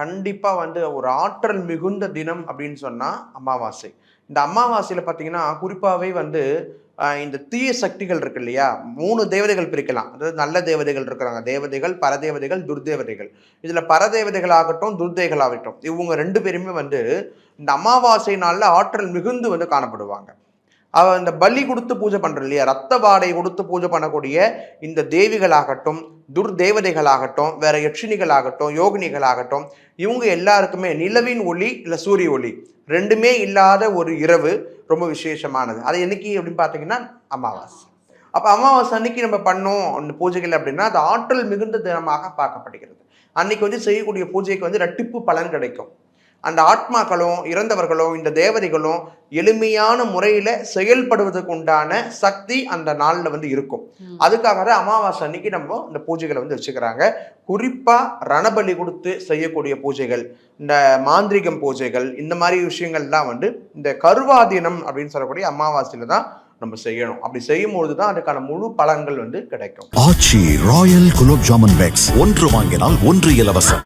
கண்டிப்பா வந்து ஒரு ஆற்றல் மிகுந்த தினம் அப்படின்னு சொன்னா அமாவாசை. இந்த அமாவாசையில பார்த்தீங்கன்னா, குறிப்பாவே வந்து இந்த தீய சக்திகள் இருக்கு இல்லையா? 3 தேவதைகள் பிரிக்கலாம். அதாவது நல்ல தேவதைகள் இருக்கிறாங்க. தேவதைகள், பரதேவதைகள், துர்தேவதைகள். இதுல பரதேவதைகள் ஆகட்டும், துர்தேவதைகள் ஆகட்டும், இவங்க 2 பேருமே வந்து இந்த அமாவாசை நாள்ல ஆற்றல் மிகுந்து வந்து காணப்படுவாங்க. இந்த பலி கொடுத்து பூஜை பண்றோம் இல்லையா? ரத்த வாடை கொடுத்து பூஜை பண்ணக்கூடிய இந்த தேவிகளாகட்டும், துர்தேவதைகளாகட்டும், வேற யட்சினிகளாகட்டும், யோகினிகளாகட்டும், இவங்க எல்லாருக்குமே நிலவின் ஒளி, இல்ல சூரிய ஒளி 2மே இல்லாத ஒரு இரவு ரொம்ப விசேஷமானது. அது என்னைக்கு அப்படின்னு பார்த்தீங்கன்னா, அமாவாசை. அப்ப அமாவாசை அன்னைக்கு நம்ம பண்ணோம் அந்த பூஜைகள் அப்படின்னா, அது ஆற்றல் மிகுந்த தினமாக பார்க்கப்படுகிறது. அன்னைக்கு வந்து செய்யக்கூடிய பூஜைக்கு வந்து இரட்டிப்பு பலன் கிடைக்கும். அந்த ஆத்மாக்களும் இறந்தவர்களும் இந்த தேவதைகளும் எளிமையான முறையில செயல்படுவதற்கு உண்டான சக்தி அந்த நாள்ல வந்து இருக்கும். அதுக்காக தான் அமாவாசை அன்னைக்கு நம்ம இந்த பூஜைகளை வந்து வச்சுக்கிறாங்க. குறிப்பா ரணபலி கொடுத்து செய்யக்கூடிய பூஜைகள், இந்த மாந்திரிகம் பூஜைகள், இந்த மாதிரி விஷயங்கள்லாம் வந்து இந்த கருவாதீனம் அப்படின்னு சொல்லக்கூடிய அமாவாசையில தான் நம்ம செய்யணும். அப்படி செய்யும் பொழுதுதான் அதுக்கான முழு பலன்கள் வந்து கிடைக்கும். ஆச்சி ராயல் குலோப் ஜாமுன் பேக்ஸ் 1 வாங்கினால் 1 இலவசம்.